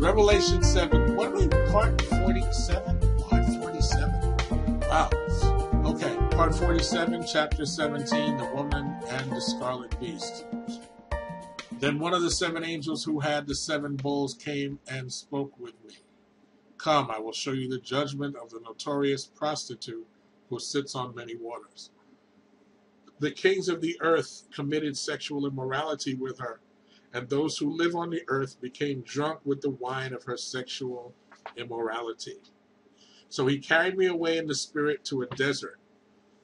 Revelation 7. What are we? Part 47? Part 47. Wow. Okay. Part 47, chapter 17, the woman and the scarlet beast. Then one of the seven angels who had the seven bowls came and spoke with me. Come, I will show you the judgment of the notorious prostitute who sits on many waters. The kings of the earth committed sexual immorality with her, and those who live on the earth became drunk with the wine of her sexual immorality. So he carried me away in the spirit to a desert.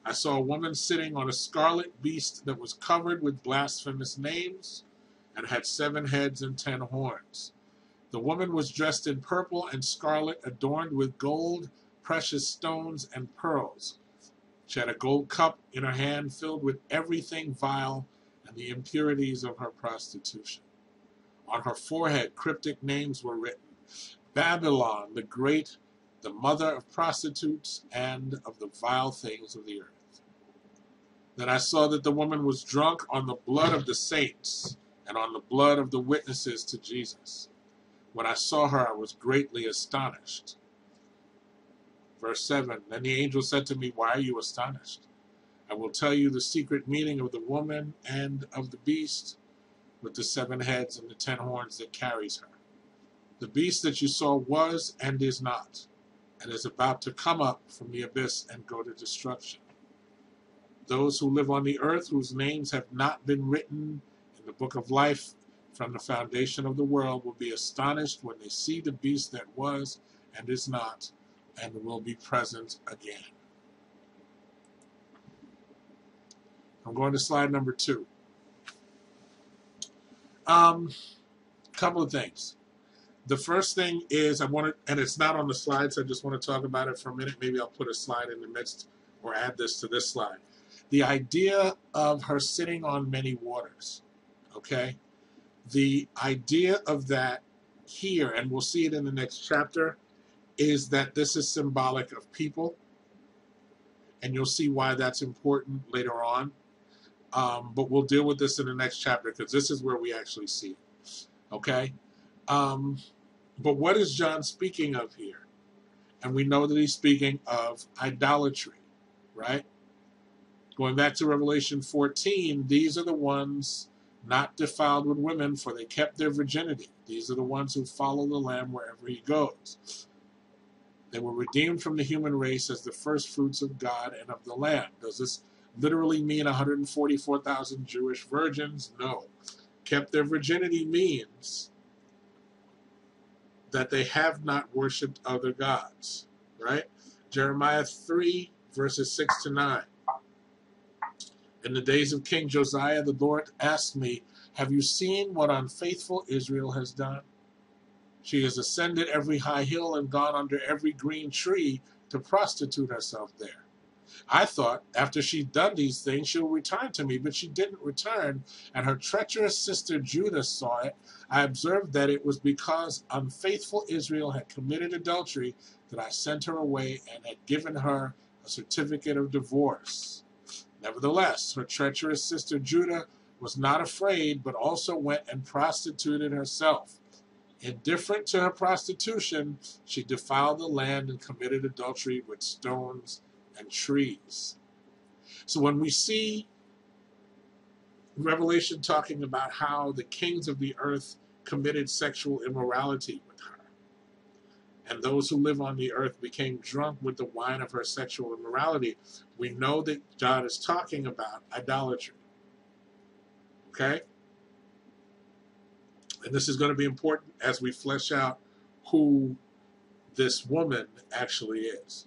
I saw a woman sitting on a scarlet beast that was covered with blasphemous names and had 7 heads and 10 horns. The woman was dressed in purple and scarlet, adorned with gold, precious stones, and pearls. She had a gold cup in her hand filled with everything vile and the impurities of her prostitution. On her forehead, cryptic names were written: Babylon the Great, the mother of prostitutes and of the vile things of the earth. Then I saw that the woman was drunk on the blood of the saints and on the blood of the witnesses to Jesus. When I saw her, I was greatly astonished. Verse 7, then the angel said to me, why are you astonished? I will tell you the secret meaning of the woman and of the beast with the 7 heads and the 10 horns that carries her. The beast that you saw was and is not, and is about to come up from the abyss and go to destruction. Those who live on the earth, whose names have not been written in the book of life from the foundation of the world, will be astonished when they see the beast that was and is not, and will be present again. I'm going to slide number 2. Couple of things. The first thing is and it's not on the slide, so I just want to talk about it for a minute. Maybe I'll put a slide in the midst or add this to this slide. The idea of her sitting on many waters, okay? The idea of that here, and we'll see it in the next chapter, is that this is symbolic of people, and you'll see why that's important later on. But we'll deal with this in the next chapter because this is where we actually see it. Okay? But what is John speaking of here? And we know that he's speaking of idolatry, right? Going back to Revelation 14, these are the ones not defiled with women, for they kept their virginity. These are the ones who follow the Lamb wherever he goes. They were redeemed from the human race as the first fruits of God and of the Lamb. Does this literally mean 144,000 Jewish virgins? No. Kept their virginity means that they have not worshipped other gods, right? Jeremiah 3, verses 6 to 9. In the days of King Josiah, the Lord asked me, have you seen what unfaithful Israel has done? She has ascended every high hill and gone under every green tree to prostitute herself there. I thought, after she'd done these things, she'll return to me, but she didn't return, and her treacherous sister Judah saw it. I observed that it was because unfaithful Israel had committed adultery that I sent her away and had given her a certificate of divorce. Nevertheless, her treacherous sister Judah was not afraid, but also went and prostituted herself. Indifferent to her prostitution, she defiled the land and committed adultery with stones and trees. So when we see Revelation talking about how the kings of the earth committed sexual immorality with her, and those who live on the earth became drunk with the wine of her sexual immorality, we know that God is talking about idolatry. Okay? And this is going to be important as we flesh out who this woman actually is.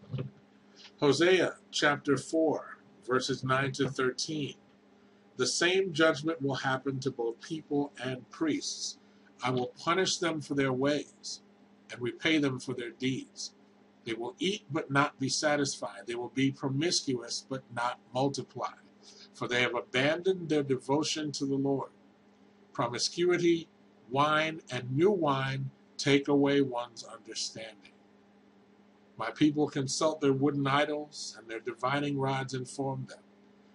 Hosea chapter 4, verses 9 to 13. The same judgment will happen to both people and priests. I will punish them for their ways and repay them for their deeds. They will eat but not be satisfied. They will be promiscuous but not multiply, for they have abandoned their devotion to the Lord. Promiscuity, wine, and new wine take away one's understanding. My people consult their wooden idols, and their divining rods inform them.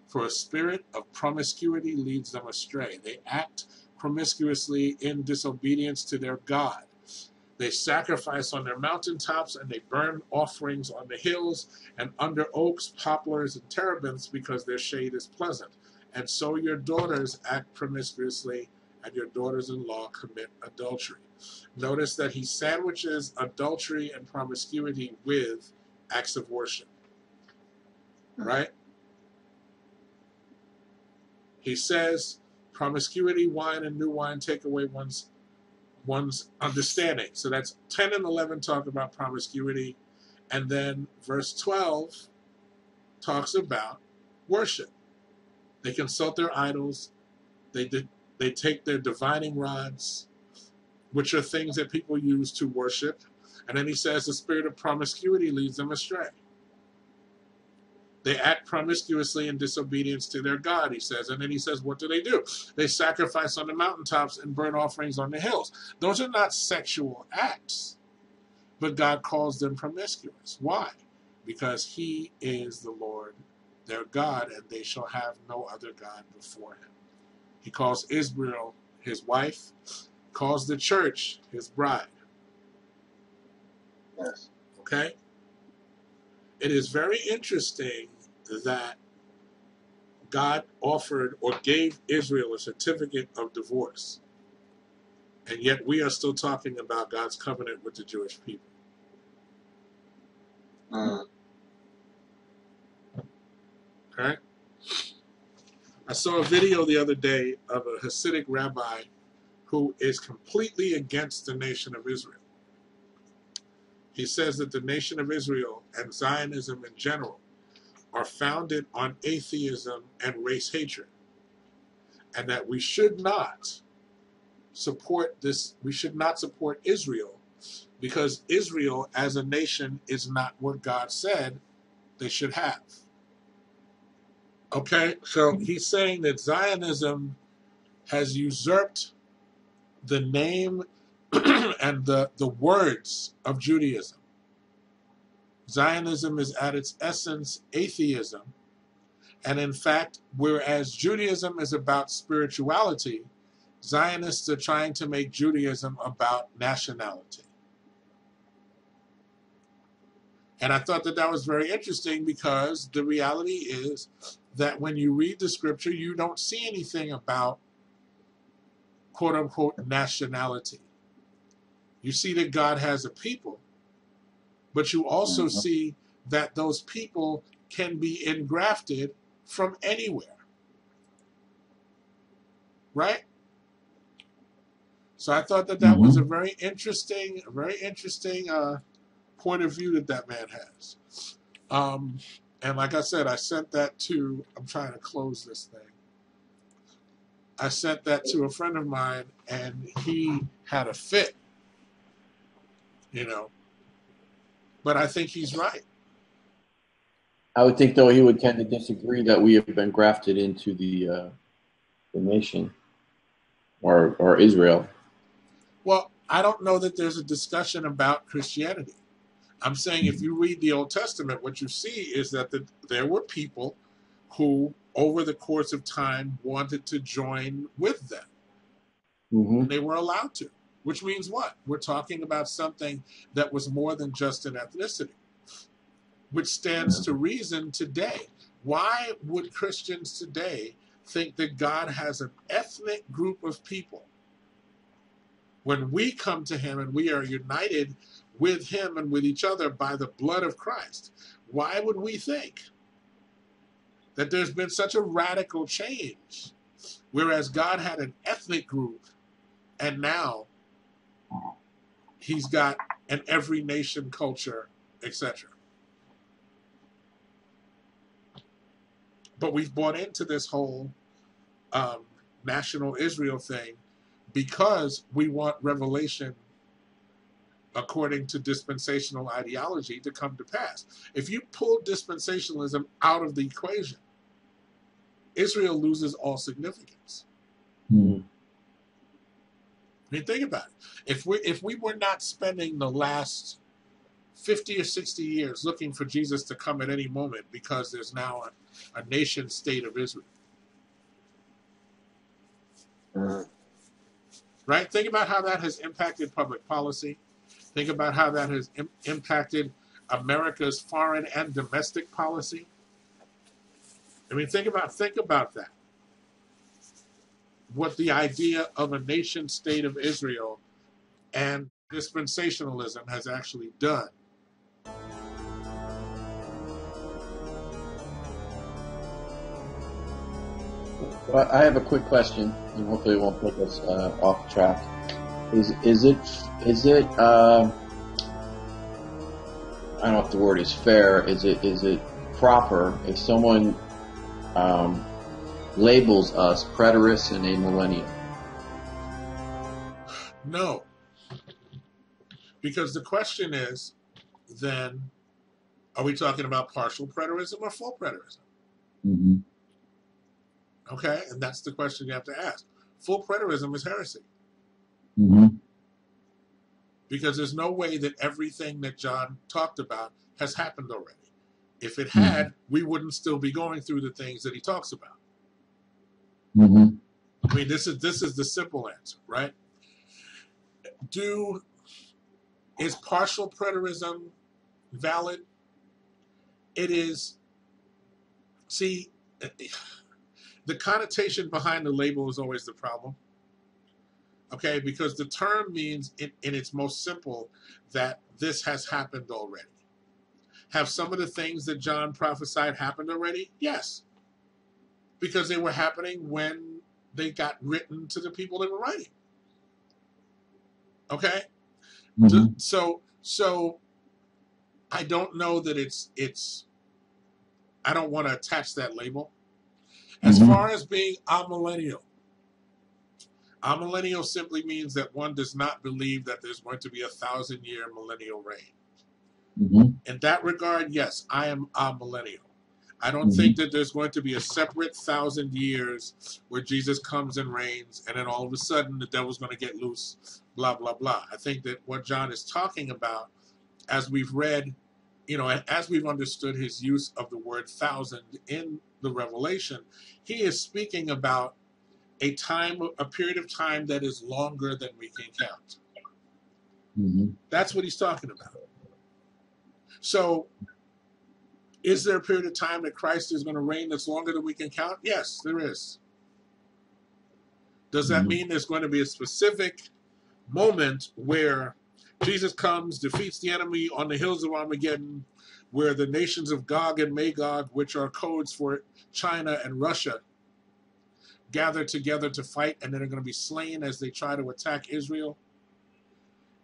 For a spirit of promiscuity leads them astray. They act promiscuously in disobedience to their God. They sacrifice on their mountaintops, and they burn offerings on the hills and under oaks, poplars, and terebinths, because their shade is pleasant. And so your daughters act promiscuously, and your daughters-in-law commit adultery. Notice that he sandwiches adultery and promiscuity with acts of worship. Right? He says, promiscuity, wine, and new wine take away one's understanding. So that's 10 and 11 talk about promiscuity. And then verse 12 talks about worship. They consult their idols. They take their divining rods, which are things that people use to worship. And then he says the spirit of promiscuity leads them astray. They act promiscuously in disobedience to their God, he says. And then he says, what do? They sacrifice on the mountaintops and burn offerings on the hills. Those are not sexual acts, but God calls them promiscuous. Why? Because he is the Lord, their God, and they shall have no other God before him. He calls Israel his wife, calls the church his bride. Yes. Okay? It is very interesting that God offered or gave Israel a certificate of divorce. And yet we are still talking about God's covenant with the Jewish people. Okay? I saw a video the other day of a Hasidic rabbi who is completely against the nation of Israel. He says that the nation of Israel and Zionism in general are founded on atheism and race hatred, and that we should not support this. We should not support Israel, because Israel as a nation is not what God said they should have. Okay, so he's saying that Zionism has usurped the name and the words of Judaism. Zionism is at its essence atheism. And in fact, whereas Judaism is about spirituality, Zionists are trying to make Judaism about nationality. And I thought that that was very interesting, because the reality is that when you read the scripture, you don't see anything about quote unquote nationality. You see that God has a people, but you also see that those people can be engrafted from anywhere. Right? So I thought that that was a very interesting point of view that man has. And like I said, I sent that to, I'm trying to close this thing. I sent that to a friend of mine, and he had a fit, you know. But I think he's right. I would think, though, he would tend to disagree that we have been grafted into the nation or Israel. Well, I don't know that there's a discussion about Christianity. I'm saying if you read the Old Testament, what you see is that there were people who, over the course of time, wanted to join with them. And they were allowed to. Which means what? We're talking about something that was more than just an ethnicity, which stands to reason today. Why would Christians today think that God has an ethnic group of people when we come to him and we are united with him and with each other by the blood of Christ? Why would we think that there's been such a radical change, whereas God had an ethnic group and now he's got an every nation culture, etc.? But we've bought into this whole national Israel thing because we want revelation according to dispensational ideology to come to pass. If you pull dispensationalism out of the equation, Israel loses all significance. I mean, think about it. If we were not spending the last 50 or 60 years looking for Jesus to come at any moment because there's now a nation state of Israel. Right? Think about how that has impacted public policy. Think about how that has impacted America's foreign and domestic policy. I mean, think about that. What the idea of a nation state of Israel and dispensationalism has actually done. Well, I have a quick question, and hopefully it won't take us off track. Is it I don't know if the word is fair. Is it proper if someone labels us preterists and amillennial? No, because the question is, then, are we talking about partial preterism or full preterism? Mm-hmm. Okay, and that's the question you have to ask. Full preterism is heresy. Mm-hmm. Because there's no way that everything that John talked about has happened already. If it had, we wouldn't still be going through the things that he talks about. Mm-hmm. I mean, this is the simple answer, right? Is partial preterism valid? It is. See, the connotation behind the label is always the problem. Okay, because the term means, in its most simple, that this has happened already. Have some of the things that John prophesied happened already? Yes. Because they were happening when they got written to the people they were writing. Okay? Mm-hmm. So I don't know that it's I don't want to attach that label. As far as being amillennial simply means that one does not believe that there's going to be a 1,000-year millennial reign. Mm-hmm. In that regard, yes, I am amillennial. I don't think that there's going to be a separate 1,000 years where Jesus comes and reigns, and then all of a sudden the devil's going to get loose, blah, blah, blah. I think that what John is talking about, as we've read, and as we've understood his use of the word 1,000 in the Revelation, he is speaking about a period of time that is longer than we can count. Mm-hmm. That's what he's talking about. So, is there a period of time that Christ is going to reign that's longer than we can count? Yes, there is. Does that mean there's going to be a specific moment where Jesus comes, defeats the enemy on the hills of Armageddon, where the nations of Gog and Magog, which are codes for China and Russia, gather together to fight, and then are going to be slain as they try to attack Israel?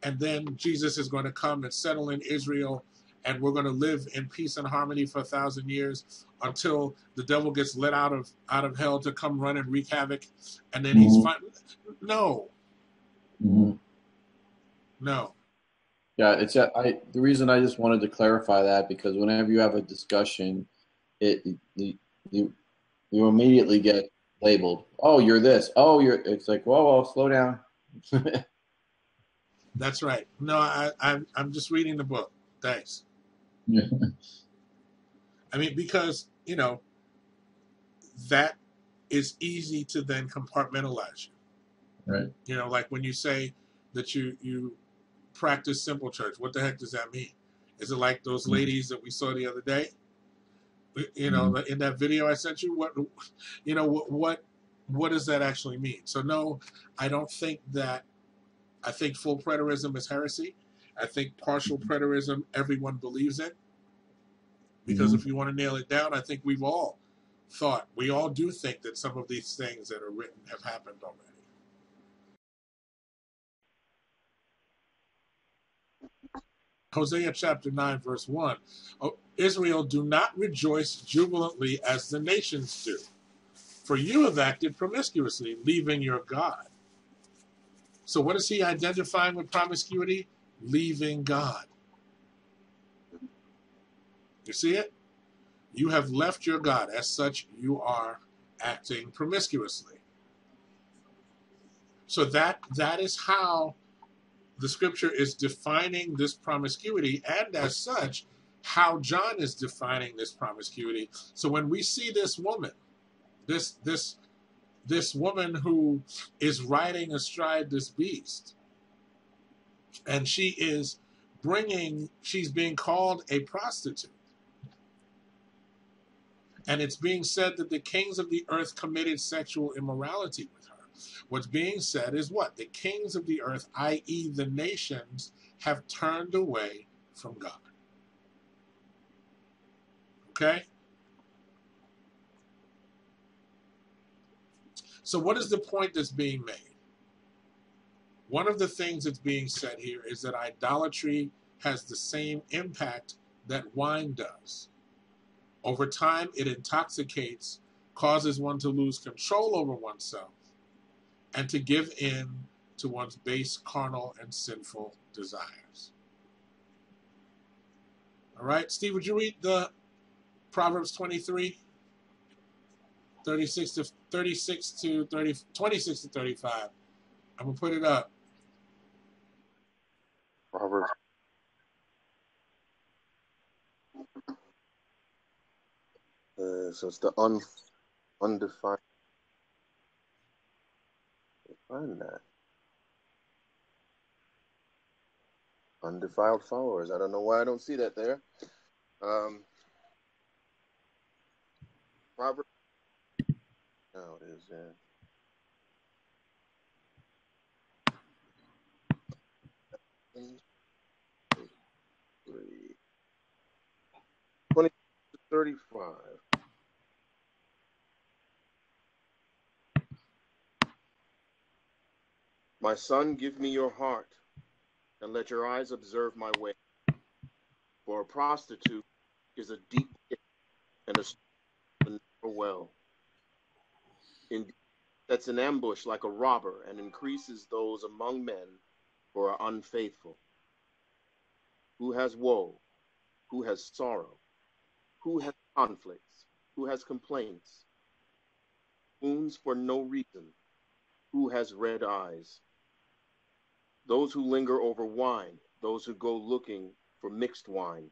And then Jesus is going to come and settle in Israel, and we're going to live in peace and harmony for 1,000 years until the devil gets let out of hell to come run and wreak havoc, and then he's fine. No. Mm-hmm. No. Yeah, the reason I just wanted to clarify that, because whenever you have a discussion, you immediately get labeled. Oh, you're this. Oh, it's like, whoa, slow down. That's right. No, I'm just reading the book. Thanks. Yeah. I mean, because, that is easy to then compartmentalize you. Right. Like when you say that you practice simple church, what the heck does that mean? Is it like those ladies that we saw the other day? In that video I sent you, what does that actually mean? So no, I don't think that. I think full preterism is heresy. I think partial preterism everyone believes in. Because if you want to nail it down, I think we all do think that some of these things that are written have happened already. Hosea chapter 9, verse 1. Oh, Israel, do not rejoice jubilantly as the nations do, for you have acted promiscuously, leaving your God. So what is he identifying with promiscuity? Leaving God. You see it? You have left your God. As such, you are acting promiscuously. So that is how the scripture is defining this promiscuity, and as such, how John is defining this promiscuity. So when we see this woman, this woman who is riding astride this beast, And she's being called a prostitute. And it's being said that the kings of the earth committed sexual immorality with her. What's being said is what? The kings of the earth, i.e. the nations, have turned away from God. Okay? So what is the point that's being made? One of the things that's being said here is that idolatry has the same impact that wine does. Over time, it intoxicates, causes one to lose control over oneself, and to give in to one's base, carnal, and sinful desires. All right, Steve, would you read the Proverbs 23, 26 to 35? I'm going to put it up. Proverbs. So it's the undefined. Find that. Undefiled followers. I don't know why I don't see that there. Proverbs. No, it is. 20 to 35. My son, give me your heart, and let your eyes observe my way. For a prostitute is a deep pit, and a well. Indeed, that's an ambush like a robber, and increases those among men who are unfaithful. Who has woe? Who has sorrow? Who has conflicts? Who has complaints? Wounds for no reason. Who has red eyes? Those who linger over wine, those who go looking for mixed wine.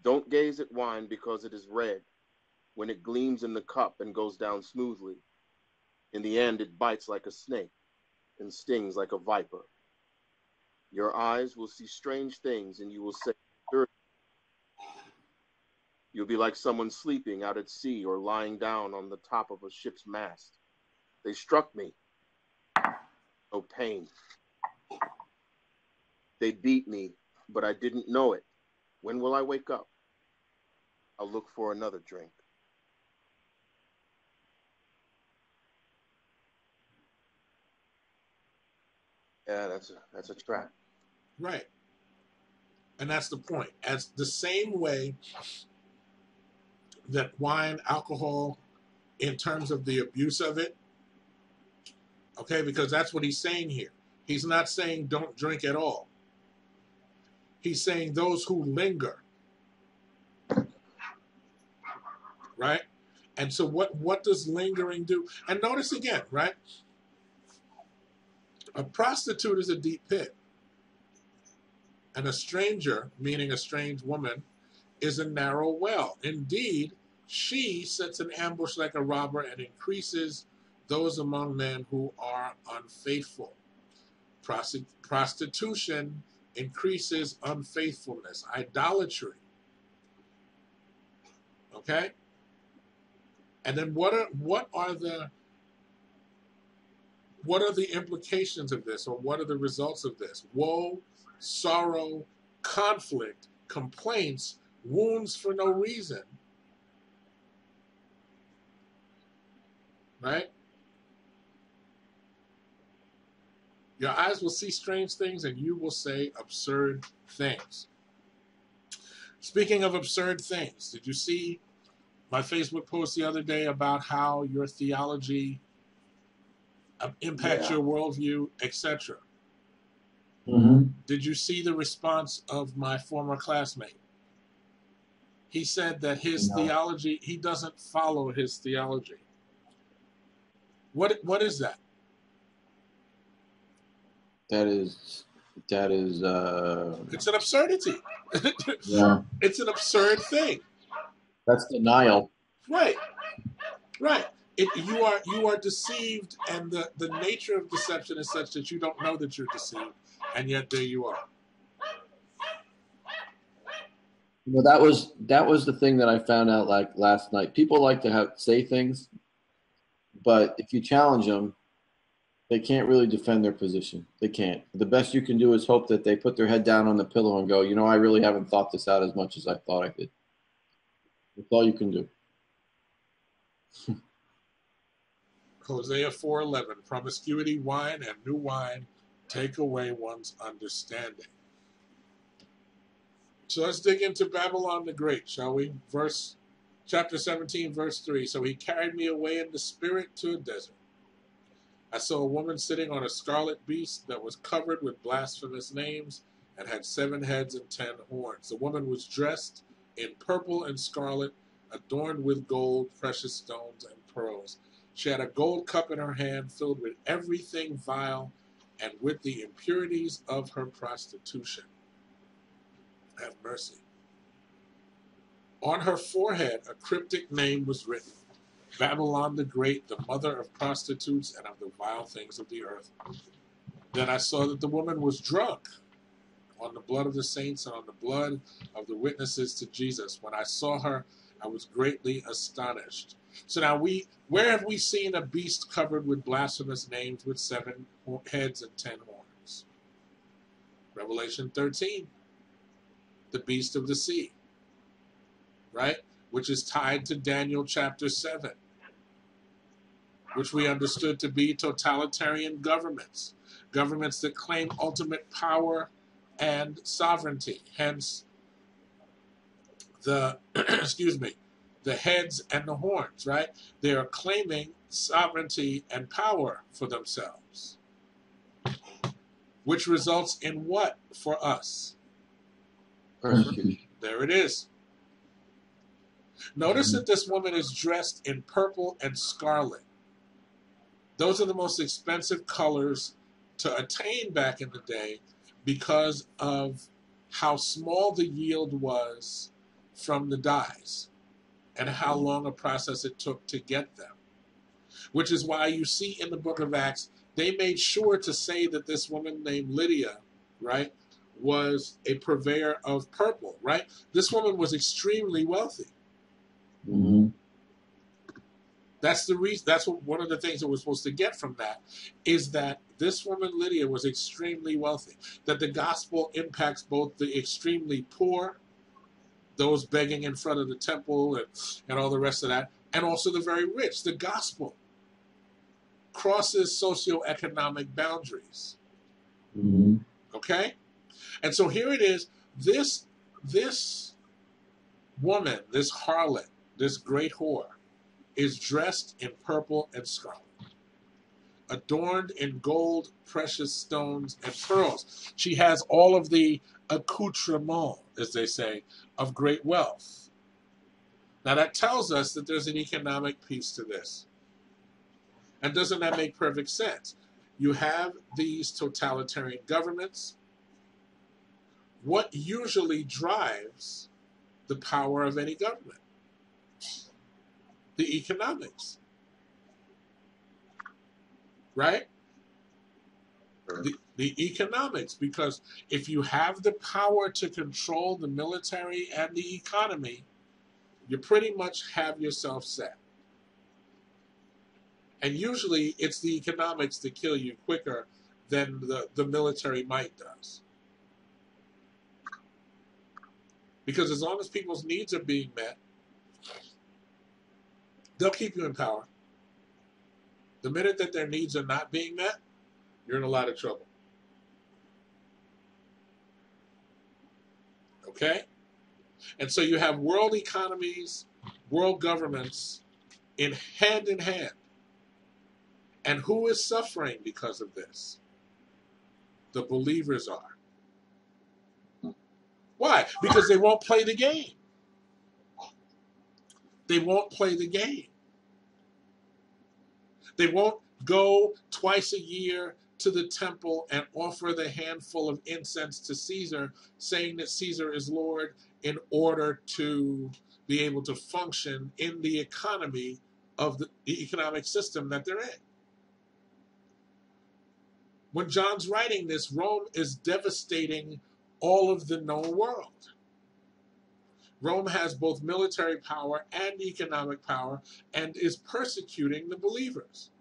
Don't gaze at wine because it is red, when it gleams in the cup and goes down smoothly. In the end, it bites like a snake and stings like a viper. Your eyes will see strange things, and you will say, you'll be like someone sleeping out at sea or lying down on the top of a ship's mast. They struck me. No pain. They beat me, but I didn't know it. When will I wake up? I'll look for another drink. Yeah, that's a trap. Right. And that's the point. As the same way that wine, alcohol, in terms of the abuse of it, okay, because that's what he's saying here. He's not saying don't drink at all. He's saying those who linger. Right? And so what does lingering do? And notice again, right? A prostitute is a deep pit. And a stranger, meaning a strange woman, is a narrow well. Indeed, she sets an ambush like a robber and increases those among men who are unfaithful. Prostitution increases unfaithfulness, idolatry. Okay? And then what are the implications of this, or what are the results of this? Woe, sorrow, conflict, complaints, wounds for no reason. Right? Your eyes will see strange things, and you will say absurd things. Speaking of absurd things, did you see my Facebook post the other day about how your theology impacts your worldview, etc.? Mm-hmm. Did you see the response of my former classmate? He said that his theology, he doesn't follow his theology. What is that? That is It's an absurdity. Yeah. It's an absurd thing. That's denial. Right. You are deceived, and the nature of deception is such that you don't know that you're deceived. And yet there you are. Well, that was the thing that I found out like last night. People like to say things, but if you challenge them, they can't really defend their position. They can't. The best you can do is hope that they put their head down on the pillow and go, you know, I really haven't thought this out as much as I thought I did. That's all you can do. Hosea 4:11, promiscuity, wine, and new wine take away one's understanding. So let's dig into Babylon the Great, shall we? Chapter 17, verse 3. So he carried me away in the spirit to a desert. I saw a woman sitting on a scarlet beast that was covered with blasphemous names and had 7 heads and 10 horns. The woman was dressed in purple and scarlet, adorned with gold, precious stones, and pearls. She had a gold cup in her hand filled with everything vile and with the impurities of her prostitution. Have mercy. On her forehead, a cryptic name was written: Babylon the Great, the mother of prostitutes and of the vile things of the earth. Then I saw that the woman was drunk on the blood of the saints and on the blood of the witnesses to Jesus. When I saw her, I was greatly astonished. So now where have we seen a beast covered with blasphemous names with 7 heads and 10 horns? Revelation 13. The beast of the sea, right? Which is tied to Daniel chapter 7, which we understood to be totalitarian governments, governments that claim ultimate power and sovereignty. Hence, the the heads and the horns, right? They are claiming sovereignty and power for themselves, which results in what for us? Persecution. There it is. Notice that this woman is dressed in purple and scarlet. Those are the most expensive colors to attain back in the day because of how small the yield was from the dyes and how long a process it took to get them. Which is why you see in the book of Acts, they made sure to say that this woman named Lydia, right, was a purveyor of purple, right? This woman was extremely wealthy. Mm-hmm. That's the reason. That's one of the things that we're supposed to get from that is that this woman Lydia was extremely wealthy. That the gospel impacts both the extremely poor, those begging in front of the temple, and all the rest of that, and also the very rich. The gospel crosses socioeconomic boundaries. Mm-hmm. Okay, and so here it is. This woman, this harlot, this great whore, is dressed in purple and scarlet, adorned in gold, precious stones, and pearls. She has all of the accoutrements, as they say, of great wealth. Now that tells us that there's an economic piece to this. And doesn't that make perfect sense? You have these totalitarian governments. What usually drives the power of any government? The economics, right? The economics, because if you have the power to control the military and the economy, you pretty much have yourself set. And usually it's the economics that kill you quicker than the military might does. Because as long as people's needs are being met, they'll keep you in power. The minute that their needs are not being met, you're in a lot of trouble. Okay? And so you have world economies, world governments hand in hand. And who is suffering because of this? The believers are. Why? Because they won't play the game. They won't play the game. They won't go twice a year to the temple and offer the handful of incense to Caesar, saying that Caesar is Lord, in order to be able to function in the economy of the economic system that they're in. When John's writing this, Rome is devastating all of the known world. Rome has both military power and economic power and is persecuting the believers.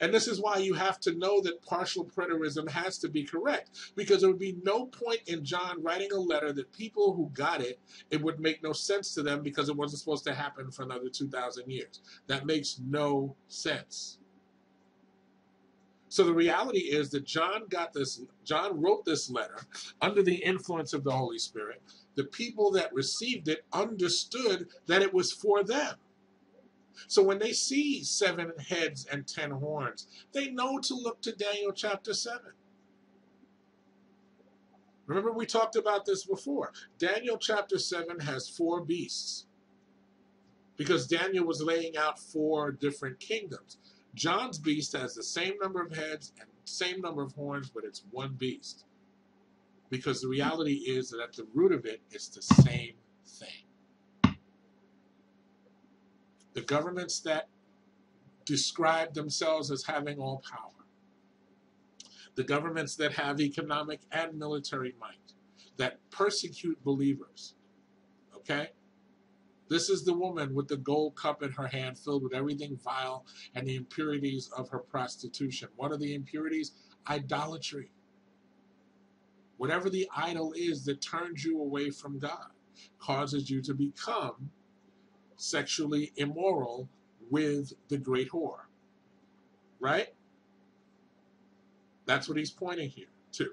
And this is why you have to know that partial preterism has to be correct, because there would be no point in John writing a letter that people who got it, it would make no sense to them because it wasn't supposed to happen for another 2,000 years. That makes no sense. So the reality is that John wrote this letter under the influence of the Holy Spirit. The people that received it understood that it was for them. So when they see 7 heads and 10 horns, they know to look to Daniel chapter 7. Remember, we talked about this before. Daniel chapter 7 has 4 beasts because Daniel was laying out 4 different kingdoms. John's beast has the same number of heads and same number of horns, but it's one beast. Because the reality is that at the root of it, it's the same thing. The governments that describe themselves as having all power, the governments that have economic and military might, that persecute believers, okay? This is the woman with the gold cup in her hand filled with everything vile and the impurities of her prostitution. What are the impurities? Idolatry. Whatever the idol is that turns you away from God, causes you to become sexually immoral with the great whore. Right? That's what he's pointing here to.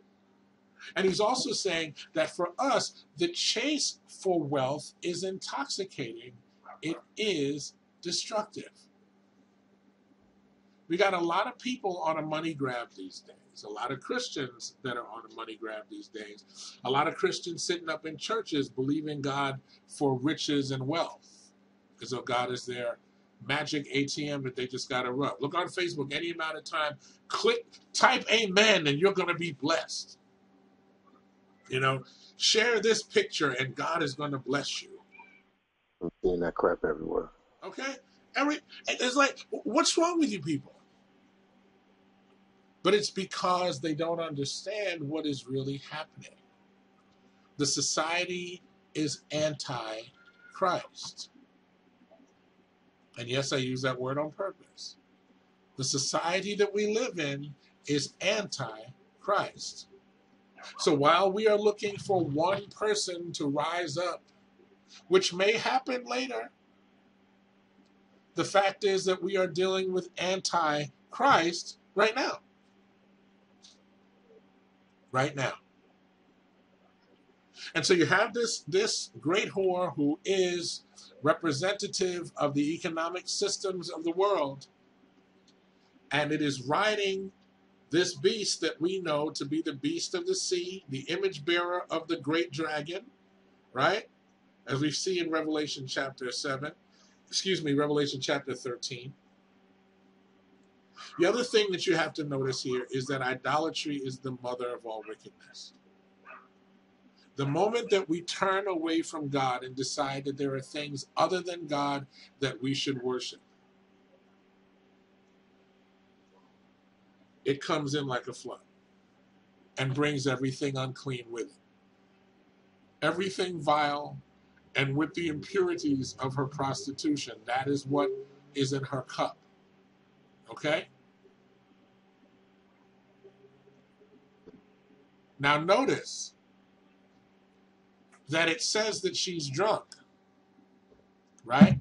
And he's also saying that for us, the chase for wealth is intoxicating. It is destructive. We got a lot of people on a money grab these days. A lot of Christians that are on a money grab these days. A lot of Christians sitting up in churches believing God for riches and wealth. As though God is their magic ATM that they just got to rub. Look on Facebook any amount of time. Type amen and you're going to be blessed. You know, share this picture and God is going to bless you. I'm seeing that crap everywhere. Okay? It's like, what's wrong with you people? But it's because they don't understand what is really happening. The society is anti-Christ. And yes, I use that word on purpose. The society that we live in is anti-Christ. So while we are looking for one person to rise up, which may happen later, the fact is that we are dealing with anti-Christ right now. Right now. And so you have this great whore who is representative of the economic systems of the world, and it is riding this beast that we know to be the beast of the sea, the image bearer of the great dragon, right? As we see in Revelation chapter 13. The other thing that you have to notice here is that idolatry is the mother of all wickedness. The moment that we turn away from God and decide that there are things other than God that we should worship, it comes in like a flood and brings everything unclean with it. Everything vile and with the impurities of her prostitution. That is what is in her cup. Okay? Now notice that it says that she's drunk. Right?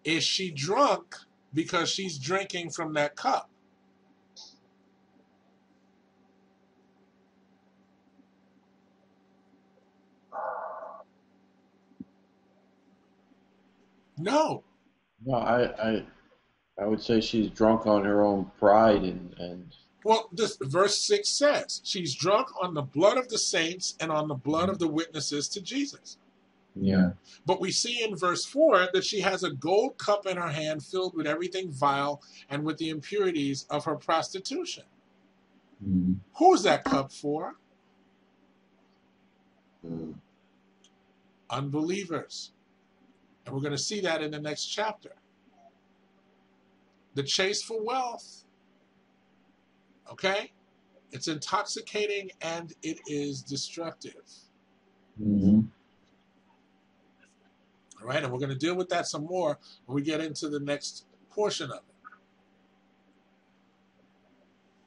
Is she drunk because she's drinking from that cup? No. No, I would say she's drunk on her own pride and Well, this verse 6 says she's drunk on the blood of the saints and on the blood of the witnesses to Jesus. yeah. But we see in verse 4 that she has a gold cup in her hand filled with everything vile and with the impurities of her prostitution. Mm-hmm. Who's that cup for? Unbelievers. And we're going to see that in the next chapter. The chase for wealth. Okay? It's intoxicating and it is destructive. Mm-hmm. All right, and we're going to deal with that some more when we get into the next portion of it.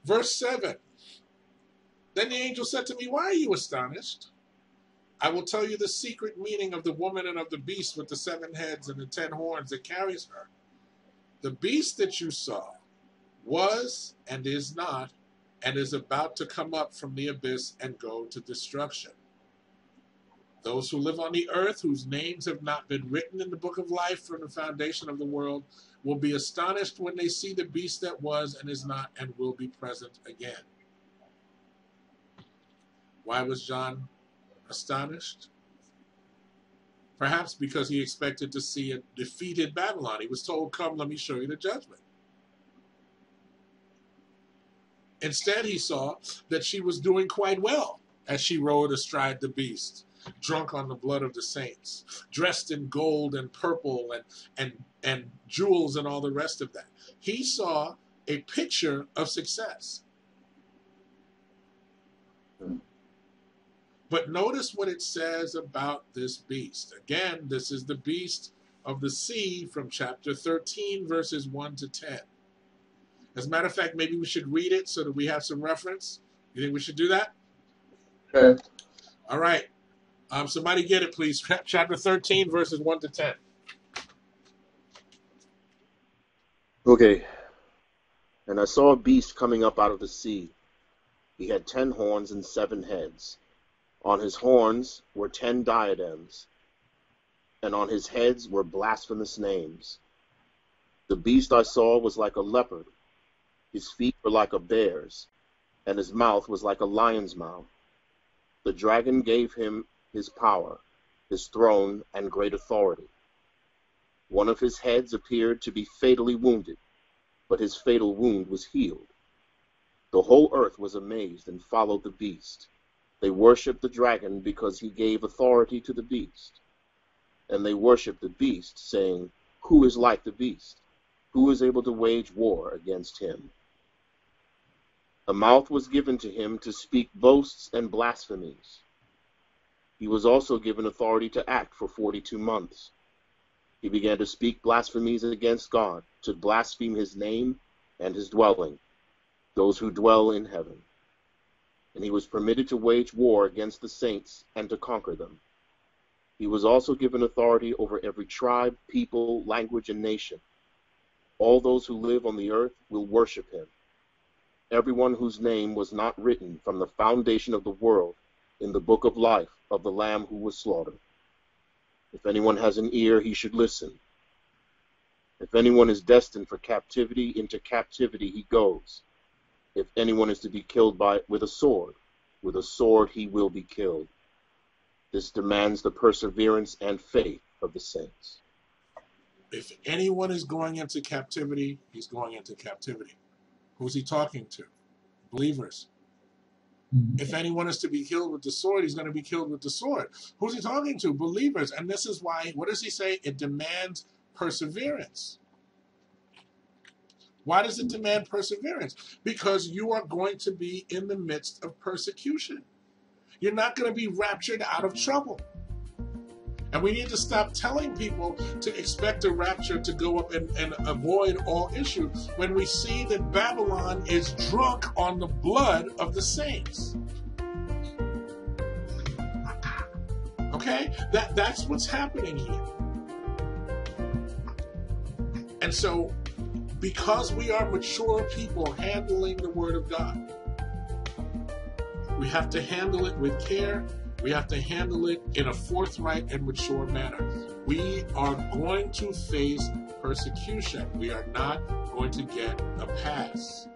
Verse 7. Then the angel said to me, why are you astonished? I will tell you the secret meaning of the woman and of the beast with the 7 heads and the 10 horns that carries her. The beast that you saw was and is not, and is about to come up from the abyss and go to destruction. Those who live on the earth, whose names have not been written in the book of life from the foundation of the world, will be astonished when they see the beast that was and is not and will be present again. Why was John astonished? Perhaps because he expected to see a defeated Babylon. He was told, come, let me show you the judgment. Instead, he saw that she was doing quite well as she rode astride the beast, drunk on the blood of the saints, dressed in gold and purple and jewels and all the rest of that. He saw a picture of success. But notice what it says about this beast. Again, this is the beast of the sea from chapter 13, verses 1 to 10. As a matter of fact, maybe we should read it so that we have some reference. You think we should do that? Okay. All right. Somebody get it, please. Chapter 13, verses 1 to 10. Okay. And I saw a beast coming up out of the sea. He had 10 horns and 7 heads. On his horns were 10 diadems, and on his heads were blasphemous names. The beast I saw was like a leopard. His feet were like a bear's, and his mouth was like a lion's mouth. The dragon gave him his power, his throne, and great authority. One of his heads appeared to be fatally wounded, but his fatal wound was healed. The whole earth was amazed and followed the beast. They worshipped the dragon because he gave authority to the beast. And they worshipped the beast, saying, who is like the beast? Who is able to wage war against him? A mouth was given to him to speak boasts and blasphemies. He was also given authority to act for 42 months. He began to speak blasphemies against God, to blaspheme his name and his dwelling, those who dwell in heaven. And he was permitted to wage war against the saints and to conquer them. He was also given authority over every tribe, people, language, and nation. All those who live on the earth will worship him. Everyone whose name was not written from the foundation of the world in the book of life of the Lamb who was slaughtered. If anyone has an ear, he should listen. If anyone is destined for captivity, into captivity he goes. If anyone is to be killed with a sword he will be killed. This demands the perseverance and faith of the saints. If anyone is going into captivity, he's going into captivity. Who's he talking to? Believers. If anyone is to be killed with the sword, he's going to be killed with the sword. Who's he talking to? Believers. And this is why, what does he say? It demands perseverance. Why does it demand perseverance? Because you are going to be in the midst of persecution. You're not going to be raptured out of trouble. And we need to stop telling people to expect a rapture to go up and avoid all issue when we see that Babylon is drunk on the blood of the saints. Okay? That's what's happening here. And so, because we are mature people handling the Word of God, we have to handle it with care. We have to handle it in a forthright and mature manner. We are going to face persecution. We are not going to get a pass.